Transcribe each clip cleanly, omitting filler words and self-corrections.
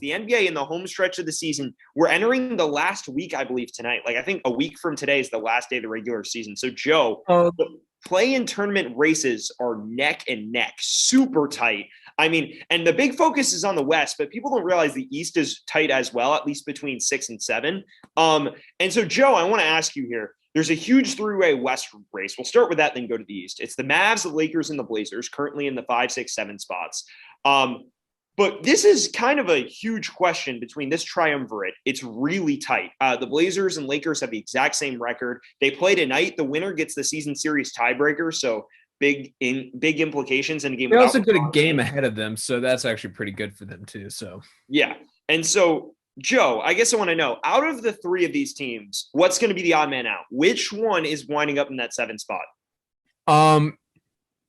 the NBA in the home stretch of the season. We're entering the last week, I believe, tonight. Like, I think a week from today is the last day of the regular season. So, Joe, the play-in tournament races are neck and neck, super tight. I mean, and the big focus is on the West, but people don't realize the East is tight as well, at least between 6 and 7. And so, Joe, I want to ask you here. There's a huge three-way West race. We'll start with that, then go to the East. It's the Mavs, the Lakers, and the Blazers, currently in the 5, 6, 7 spots. But this is kind of a huge question between this triumvirate. It's really tight. The Blazers and Lakers have the exact same record. They play tonight. The winner gets the season series tiebreaker, so big implications in a game. They also get a game ahead of them, so that's actually pretty good for them too. So yeah, and so Joe, I guess I want to know, out of the three of these teams, what's going to be the odd man out? Which one is winding up in that 7 spot?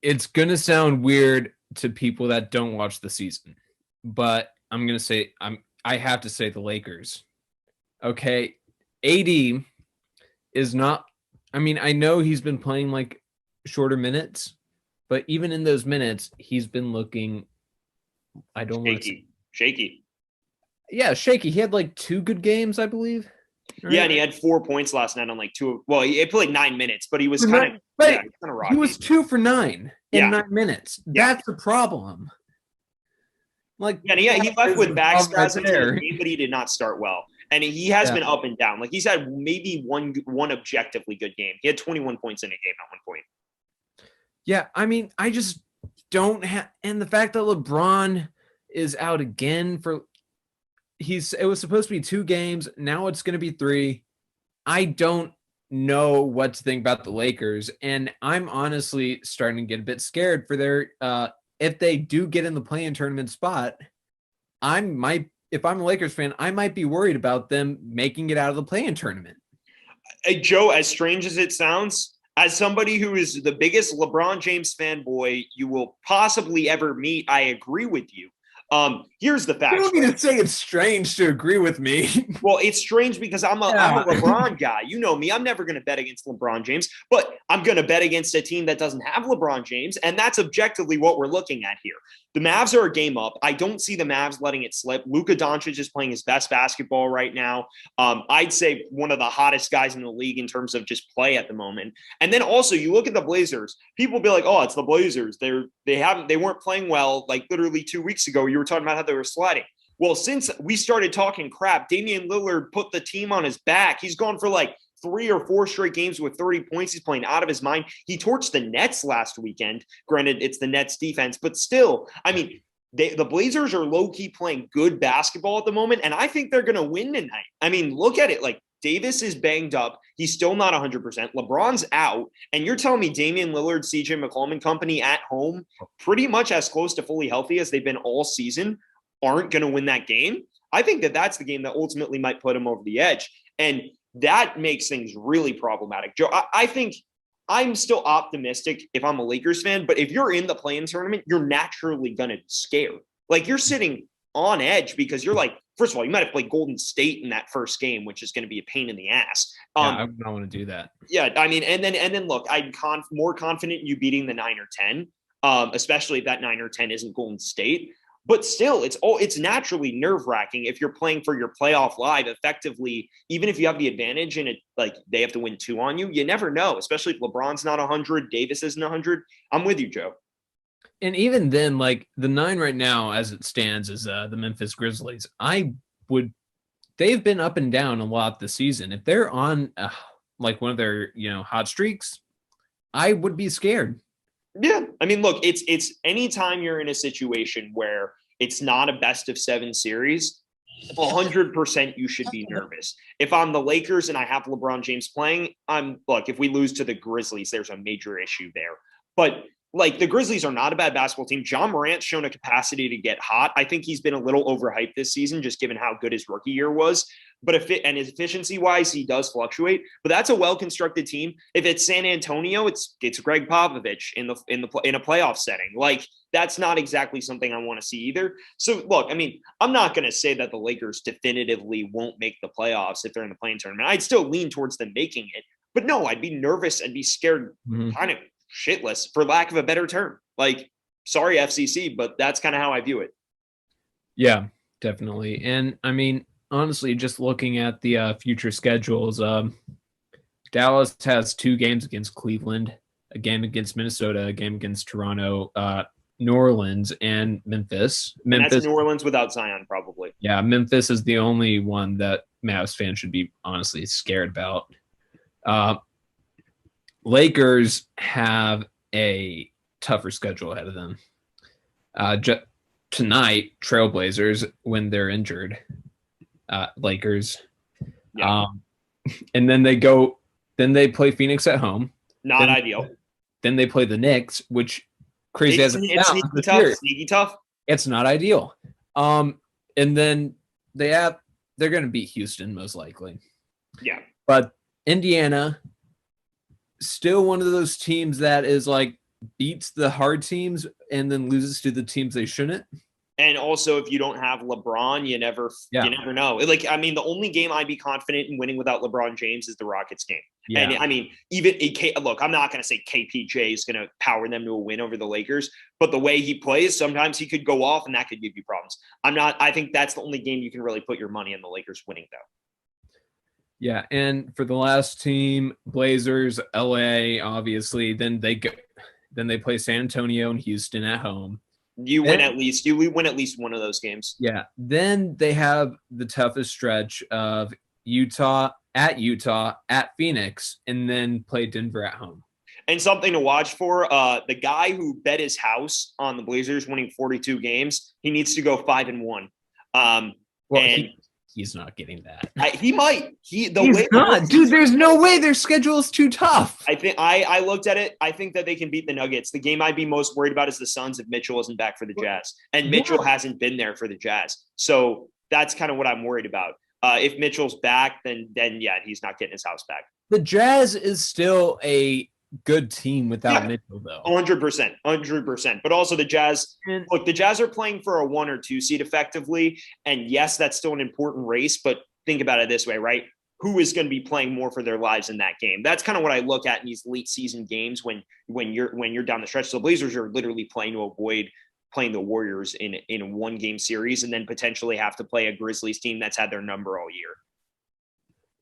It's going to sound weird to people that don't watch the season, but I'm going to say I have to say the Lakers. Okay, AD is not. I mean, I know he's been playing like shorter minutes, but even in those minutes, he's been looking. I don't want to shaky. Yeah, shaky. He had like 2 good games, I believe. Right? Yeah, and he had 4 points last night on like 2. Well, he played like 9 minutes, but he was kind of rocky. He was 2 for 9 in 9 minutes. That's the problem. Like, yeah, he left with back spasms in the game, but he did not start well, and he has been up and down. Like, he's had maybe one objectively good game. He had 21 points in a game at one point. Yeah, I mean, I just don't have, and the fact that LeBron is out again for. It was supposed to be 2 games. Now it's going to be 3. I don't know what to think about the Lakers. And I'm honestly starting to get a bit scared for their, if they do get in the play-in tournament spot, if I'm a Lakers fan, I might be worried about them making it out of the play-in tournament. Hey, Joe, as strange as it sounds, as somebody who is the biggest LeBron James fanboy you will possibly ever meet, I agree with you. Here's the fact. You don't need to say it's strange to agree with me. Well, it's strange because I'm a LeBron guy. You know me. I'm never going to bet against LeBron James, but I'm going to bet against a team that doesn't have LeBron James, and that's objectively what we're looking at here. The Mavs are a game up. I don't see the Mavs letting it slip. Luka Doncic is playing his best basketball right now. I'd say one of the hottest guys in the league in terms of just play at the moment. And then also you look at the Blazers. People be like, "Oh, it's the Blazers. They weren't playing well like literally 2 weeks ago. You were talking about how they were sliding." Well, since we started talking crap, Damian Lillard put the team on his back. He's gone for like 3 or 4 straight games with 30 points. He's playing out of his mind. He torched the Nets last weekend. Granted, it's the Nets defense, but still, I mean, the Blazers are low-key playing good basketball at the moment, and I think they're going to win tonight. I mean, look at it. Like, Davis is banged up. He's still not 100%. LeBron's out, and you're telling me Damian Lillard, CJ McCollum and company at home, pretty much as close to fully healthy as they've been all season, aren't going to win that game? I think that's the game that ultimately might put them over the edge. And that makes things really problematic. Joe, I think I'm still optimistic if I'm a Lakers fan, but if you're in the play-in tournament, you're naturally going to be scared. Like, you're sitting on edge because you're like, first of all, you might have played Golden State in that first game, which is going to be a pain in the ass. I don't want to do that. Yeah, I mean, and then look, I'm more confident in you beating the 9 or 10, especially if that 9 or 10 isn't Golden State. But still, it's naturally nerve-wracking if you're playing for your playoff live effectively, even if you have the advantage and they have to win 2 on you. You never know, especially if LeBron's not 100, Davis isn't 100. I'm with you, Joe. And even then, like, the 9 right now, as it stands, is the Memphis Grizzlies. They've been up and down a lot this season. If they're on like one of their hot streaks, I would be scared. Yeah. I mean, look, it's anytime you're in a situation where it's not a best of 7 series, 100% you should be nervous. If I'm the Lakers and I have LeBron James playing, if we lose to the Grizzlies, there's a major issue there. But like, the Grizzlies are not a bad basketball team. John Morant's shown a capacity to get hot. I think he's been a little overhyped this season, just given how good his rookie year was. But and his efficiency wise, he does fluctuate. But that's a well-constructed team. If it's San Antonio, it's Greg Popovich in a playoff setting. Like, that's not exactly something I want to see either. So look, I mean, I'm not going to say that the Lakers definitively won't make the playoffs if they're in the play-in tournament. I'd still lean towards them making it. But no, I'd be nervous. I'd be scared, kind of shitless, for lack of a better term. Like, sorry, FCC, but that's kind of how I view it. Yeah. definitely. And I mean, honestly, just looking at the future schedules, Dallas has 2 games against Cleveland, a game against Minnesota, a game against Toronto, New Orleans, and Memphis. And that's Memphis, New Orleans without Zion, probably. yeah, Memphis is the only one that Mavs fans should be honestly scared about. Lakers have a tougher schedule ahead of them. Tonight, Trailblazers when they're injured. Lakers. Yeah. And then they play Phoenix at home. Not ideal. Then they play the Knicks, which crazy as it sounds, sneaky tough. Sneaky tough. It's not ideal. And then they're going to beat Houston most likely. Yeah. But Indiana, still one of those teams that is like beats the hard teams and then loses to the teams they shouldn't. And also, if you don't have LeBron, you never know. Like, I mean, the only game I'd be confident in winning without LeBron James is the Rockets game. Yeah. And I mean, look, I'm not going to say KPJ is going to power them to a win over the Lakers, but the way he plays, sometimes he could go off and that could give you problems. I think that's the only game you can really put your money on the Lakers winning, though. Yeah. And for the last team, Blazers, LA, obviously, then they play San Antonio and Houston at home. You win at least one of those games. Yeah. Then they have the toughest stretch of Utah, at Phoenix, and then play Denver at home. And something to watch for, the guy who bet his house on the Blazers winning 42 games, he needs to go 5-1. He's not getting that. He might. He's not. Dude, there's no way their schedule is too tough. I think I looked at it. I think that they can beat the Nuggets. The game I'd be most worried about is the Suns if Mitchell isn't back for the Jazz. And Mitchell hasn't been there for the Jazz. So that's kind of what I'm worried about. If Mitchell's back, then yeah, he's not getting his house back. The Jazz is still a good team without Mitchell, though. 100%. But also the Jazz, look, the Jazz are playing for a 1 or 2 seed effectively. And yes, that's still an important race, but think about it this way, right? Who is going to be playing more for their lives in that game? That's kind of what I look at in these late season games when you're down the stretch. So the Blazers are literally playing to avoid playing the Warriors in a 1-game series and then potentially have to play a Grizzlies team that's had their number all year.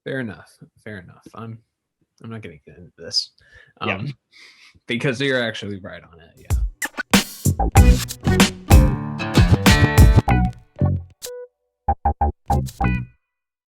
Fair enough. I'm not going to get into this because you're actually right on it. Yeah.